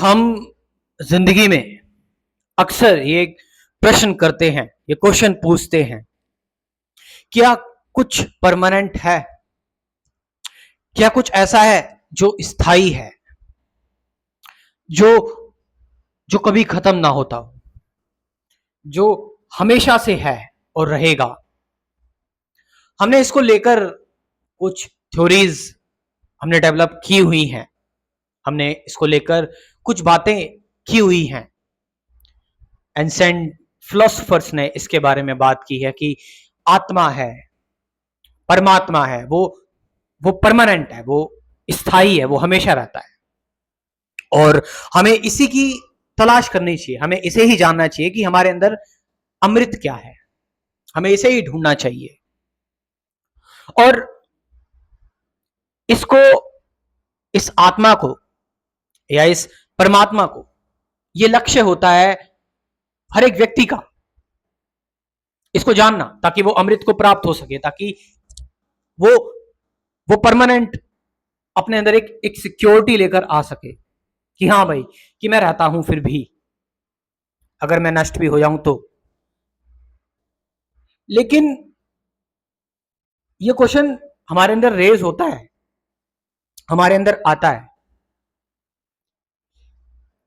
हम जिंदगी में अक्सर ये प्रश्न करते हैं, ये क्वेश्चन पूछते हैं, क्या कुछ परमानेंट है? क्या कुछ ऐसा है जो स्थायी है, जो जो कभी खत्म ना होता, जो हमेशा से है और रहेगा? हमने इसको लेकर कुछ थ्योरीज हमने डेवलप की हुई हैं, हमने इसको लेकर कुछ बातें की हुई हैं। एंसेंट फिलोसफर्स ने इसके बारे में बात की है कि आत्मा है, परमात्मा है, वो परमानेंट है, वो स्थायी है, वो हमेशा रहता है। और हमें इसी की तलाश करनी चाहिए, हमें इसे ही जानना चाहिए कि हमारे अंदर अमृत क्या है, हमें इसे ही ढूंढना चाहिए। और इसको, इस आत्मा को या इस परमात्मा को, यह लक्ष्य होता है हर एक व्यक्ति का, इसको जानना, ताकि वो अमृत को प्राप्त हो सके, ताकि वो वो परमानेंट अपने अंदर एक सिक्योरिटी लेकर आ सके कि हाँ भाई, कि मैं रहता हूं फिर भी, अगर मैं नष्ट भी हो जाऊं तो। लेकिन ये क्वेश्चन हमारे अंदर रेज होता है, हमारे अंदर आता है,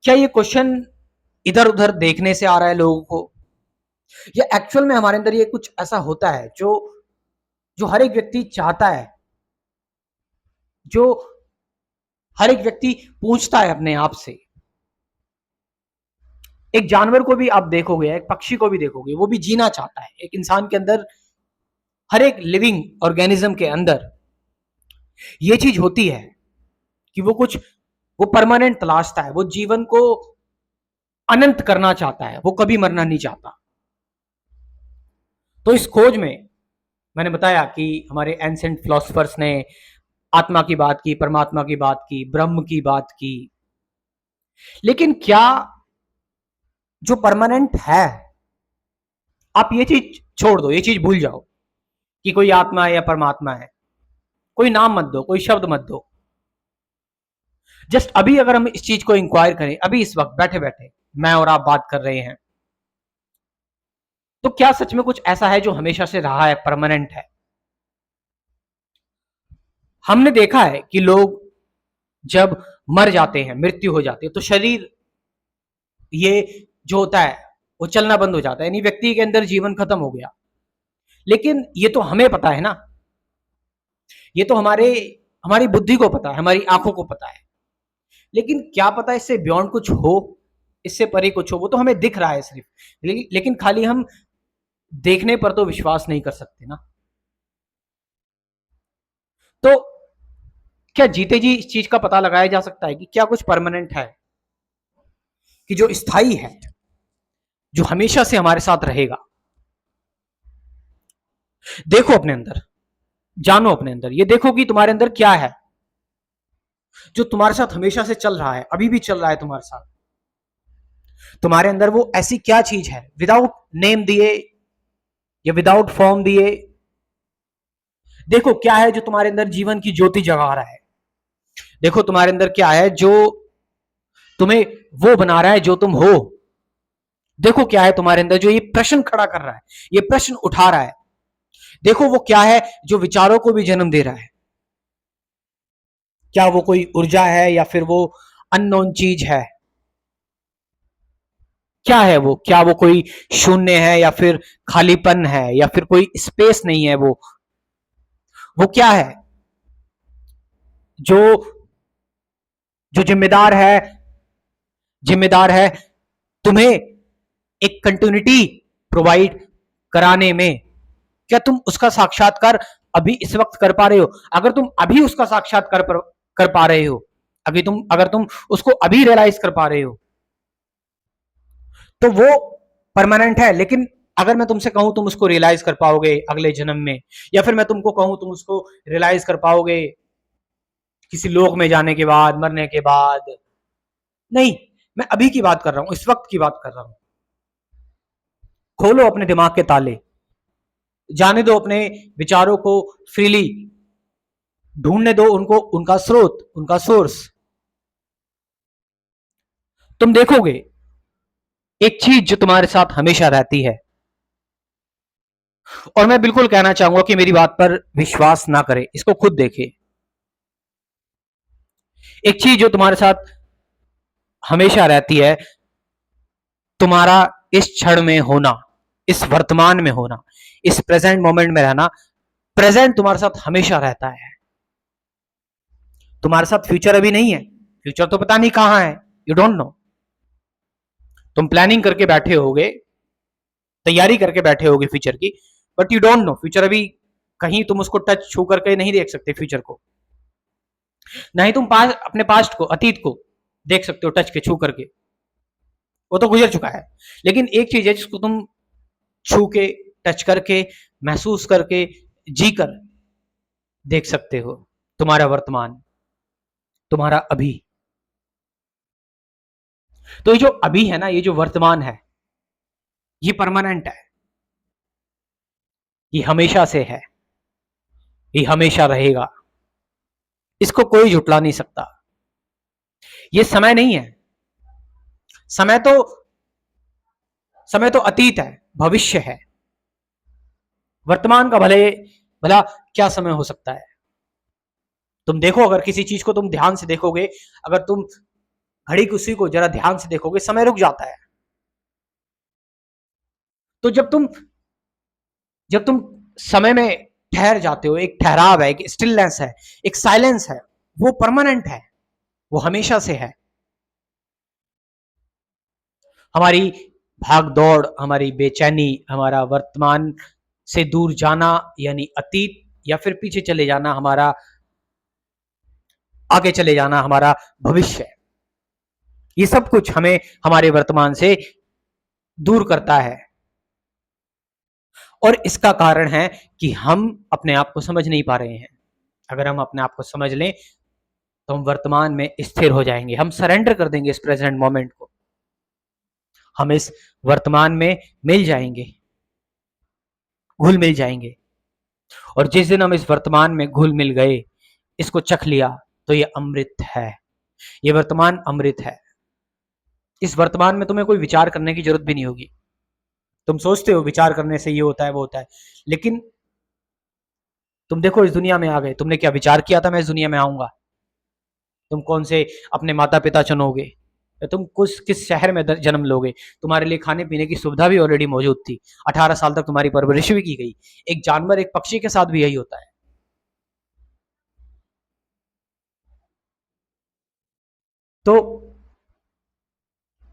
क्या ये क्वेश्चन इधर उधर देखने से आ रहा है लोगों को, या एक्चुअल में हमारे अंदर ये कुछ ऐसा होता है जो जो हर एक व्यक्ति चाहता है, जो हर एक व्यक्ति पूछता है अपने आप से? एक जानवर को भी आप देखोगे, एक पक्षी को भी देखोगे, वो भी जीना चाहता है। एक इंसान के अंदर, हर एक लिविंग ऑर्गेनिज्म के अंदर ये चीज होती है कि वो परमानेंट तलाशता है, वो जीवन को अनंत करना चाहता है, वो कभी मरना नहीं चाहता। तो इस खोज में मैंने बताया कि हमारे एंसेंट फिलोसफर्स ने आत्मा की बात की, परमात्मा की बात की, ब्रह्म की बात की। लेकिन क्या जो परमानेंट है, आप ये चीज छोड़ दो, ये चीज भूल जाओ कि कोई आत्मा है या परमात्मा है, कोई नाम मत दो, कोई शब्द मत दो। जस्ट अभी अगर हम इस चीज को इंक्वायर करें, अभी इस वक्त बैठे बैठे मैं और आप बात कर रहे हैं, तो क्या सच में कुछ ऐसा है जो हमेशा से रहा है, परमानेंट है? हमने देखा है कि लोग जब मर जाते हैं, मृत्यु हो जाती है, तो शरीर ये जो होता है वो चलना बंद हो जाता है, यानी व्यक्ति के अंदर जीवन खत्म हो गया। लेकिन ये तो हमें पता है ना, ये तो हमारी बुद्धि को पता है, हमारी आंखों को पता है। लेकिन क्या पता इससे बियॉन्ड कुछ हो, इससे परे कुछ हो, वो तो हमें दिख रहा है सिर्फ। लेकिन खाली हम देखने पर तो विश्वास नहीं कर सकते ना। तो क्या जीते जी इस चीज का पता लगाया जा सकता है कि क्या कुछ परमानेंट है, कि जो स्थायी है, जो हमेशा से हमारे साथ रहेगा? देखो अपने अंदर, जानो अपने अंदर, ये देखो कि तुम्हारे अंदर क्या है जो तुम्हारे साथ हमेशा से चल रहा है, अभी भी चल रहा है तुम्हारे साथ। तुम्हारे अंदर वो ऐसी क्या चीज है, विदाउट नेम दिए या विदाउट फॉर्म दिए, देखो क्या है जो तुम्हारे अंदर जीवन की ज्योति जगा रहा है। देखो तुम्हारे अंदर क्या है जो तुम्हें वो बना रहा है जो तुम हो। देखो क्या है तुम्हारे अंदर जो ये प्रश्न खड़ा कर रहा है, ये प्रश्न उठा रहा है। देखो वो क्या है जो विचारों को भी जन्म दे रहा है। क्या वो कोई ऊर्जा है या फिर वो अननोन चीज है? क्या है वो? क्या वो कोई शून्य है या फिर खालीपन है या फिर कोई स्पेस नहीं है? वो क्या है जो जो जिम्मेदार है तुम्हें एक कंटिन्यूटी प्रोवाइड कराने में? क्या तुम उसका साक्षात्कार अभी इस वक्त कर पा रहे हो? अगर तुम अभी उसका साक्षात्कार कर पा रहे हो, अगर तुम उसको अभी रियलाइज कर पा रहे हो, तो वो परमानेंट है। लेकिन अगर मैं तुमसे कहूं तुम उसको रियलाइज कर पाओगे अगले जन्म में, या फिर मैं तुमको कहूं तुम उसको रियलाइज कर पाओगे किसी लोक में जाने के बाद, मरने के बाद, नहीं। मैं अभी की बात कर रहा हूं, इस वक्त की बात कर रहा हूं। खोलो अपने दिमाग के ताले, जाने दो अपने विचारों को फ्रीली, ढूंढने दो उनको, उनका स्रोत, उनका सोर्स। तुम देखोगे एक चीज जो तुम्हारे साथ हमेशा रहती है, और मैं बिल्कुल कहना चाहूंगा कि मेरी बात पर विश्वास ना करे, इसको खुद देखे। एक चीज जो तुम्हारे साथ हमेशा रहती है, तुम्हारा इस क्षण में होना, इस वर्तमान में होना, इस प्रेजेंट मोमेंट में रहना। प्रेजेंट तुम्हारे साथ हमेशा रहता है, तुम्हारे साथ फ्यूचर अभी नहीं है, फ्यूचर तो पता नहीं कहां है, यू डोंट नो। तुम प्लानिंग करके बैठे होगे, तैयारी करके बैठे होगे फ्यूचर की, but you don't know future अभी कहीं, तुम उसको टच छू करके नहीं देख सकते फ्यूचर को, ना ही तुम अपने पास्ट को, अतीत को देख सकते हो टच के, छू करके, वो तो गुजर चुका है। लेकिन एक चीज है जिसको तुम छू के, टच करके, महसूस करके, जी कर देख सकते हो, तुम्हारा वर्तमान, तुम्हारा अभी। तो ये जो अभी है ना, ये जो वर्तमान है, ये परमानेंट है, ये हमेशा से है, ये हमेशा रहेगा, इसको कोई जुटला नहीं सकता। ये समय नहीं है, समय तो समय तो अतीत है, भविष्य है। वर्तमान का भले भला क्या समय हो सकता है? तुम देखो, अगर किसी चीज को तुम ध्यान से देखोगे, अगर तुम घड़ी की उसी को जरा ध्यान से देखोगे, समय रुक जाता है। तो जब तुम समय में ठहर जाते हो, एक ठहराव है, एक स्टिलनेस है, एक साइलेंस है, वो परमानेंट है, वो हमेशा से है। हमारी भाग दौड़, हमारी बेचैनी, हमारा वर्तमान से दूर जाना यानी अतीत, या फिर पीछे चले जाना हमारा, आगे चले जाना हमारा भविष्य है। ये सब कुछ हमें हमारे वर्तमान से दूर करता है, और इसका कारण है कि हम अपने आप को समझ नहीं पा रहे हैं। अगर हम अपने आप को समझ लें तो हम वर्तमान में स्थिर हो जाएंगे, हम सरेंडर कर देंगे इस प्रेजेंट मोमेंट को, हम इस वर्तमान में मिल जाएंगे, घुल मिल जाएंगे। और जिस दिन हम इस वर्तमान में घुल मिल गए, इसको चख लिया, तो ये अमृत है, ये वर्तमान अमृत है। इस वर्तमान में तुम्हें कोई विचार करने की जरूरत भी नहीं होगी। तुम सोचते हो विचार करने से ये होता है वो होता है, लेकिन तुम देखो इस दुनिया में आ गए, तुमने क्या विचार किया था मैं इस दुनिया में आऊंगा? तुम कौन से अपने माता पिता चुनोगे, या तुम किस शहर में जन्म लोगे? तुम्हारे लिए खाने पीने की सुविधा भी ऑलरेडी मौजूद थी, 18 साल तक तुम्हारी परवरिश भी की गई। एक जानवर, एक पक्षी के साथ भी यही होता है। तो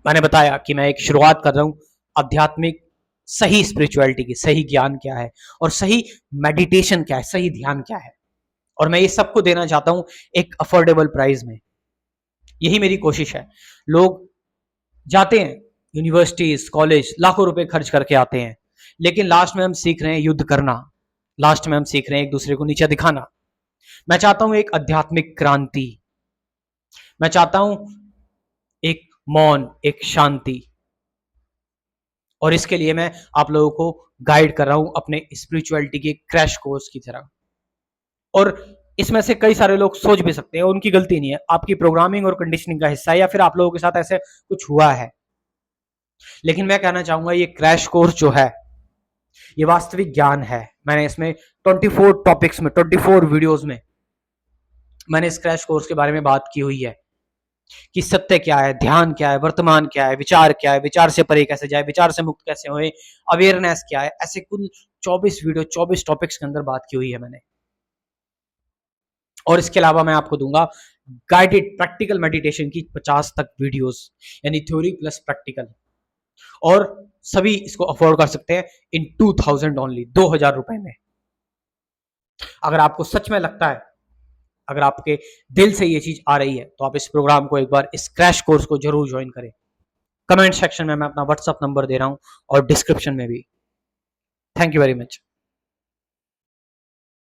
मैंने बताया कि मैं एक शुरुआत कर रहा हूं आध्यात्मिक, सही स्पिरिचुअलिटी की, सही ज्ञान क्या है, और सही मेडिटेशन क्या है, सही ध्यान क्या है, और मैं ये सबको देना चाहता हूं एक अफोर्डेबल प्राइस में। यही मेरी कोशिश है। लोग जाते हैं यूनिवर्सिटीज, कॉलेज, लाखों रुपए खर्च करके आते हैं, लेकिन लास्ट में हम सीख रहे हैं युद्ध करना, लास्ट में हम सीख रहे हैं एक दूसरे को नीचा दिखाना। मैं चाहता हूं एक आध्यात्मिक क्रांति, मैं चाहता हूं एक मौन, एक शांति, और इसके लिए मैं आप लोगों को गाइड कर रहा हूं अपने स्पिरिचुअलिटी के क्रैश कोर्स की तरह। और इसमें से कई सारे लोग सोच भी सकते हैं, उनकी गलती नहीं है, आपकी प्रोग्रामिंग और कंडीशनिंग का हिस्सा है, या फिर आप लोगों के साथ ऐसे कुछ हुआ है। लेकिन मैं कहना चाहूंगा ये क्रैश कोर्स जो है, ये वास्तविक ज्ञान है। मैंने इसमें 24 टॉपिक्स में, 24 वीडियोस में मैंने इस क्रैश कोर्स के बारे में बात की हुई है कि सत्य क्या है, ध्यान क्या है, वर्तमान क्या है, विचार क्या है, विचार से परे कैसे जाए, विचार से मुक्त कैसे होए, अवेयरनेस क्या है। ऐसे कुल 24 वीडियो, 24 टॉपिक्स के अंदर बात की हुई है मैंने। और इसके अलावा मैं आपको दूंगा गाइडेड प्रैक्टिकल मेडिटेशन की 50 तक वीडियोस, यानी थ्योरी प्लस प्रैक्टिकल, और सभी इसको अफोर्ड कर सकते हैं इन 2000 ओनली, 2000 रुपए में। अगर आपको सच में लगता है, अगर आपके दिल से ये चीज आ रही है, तो आप इस प्रोग्राम को एक बार, इस क्रैश कोर्स को जरूर ज्वाइन करें। कमेंट सेक्शन में मैं अपना व्हाट्सअप नंबर दे रहा हूं, और डिस्क्रिप्शन में भी। Thank you very much.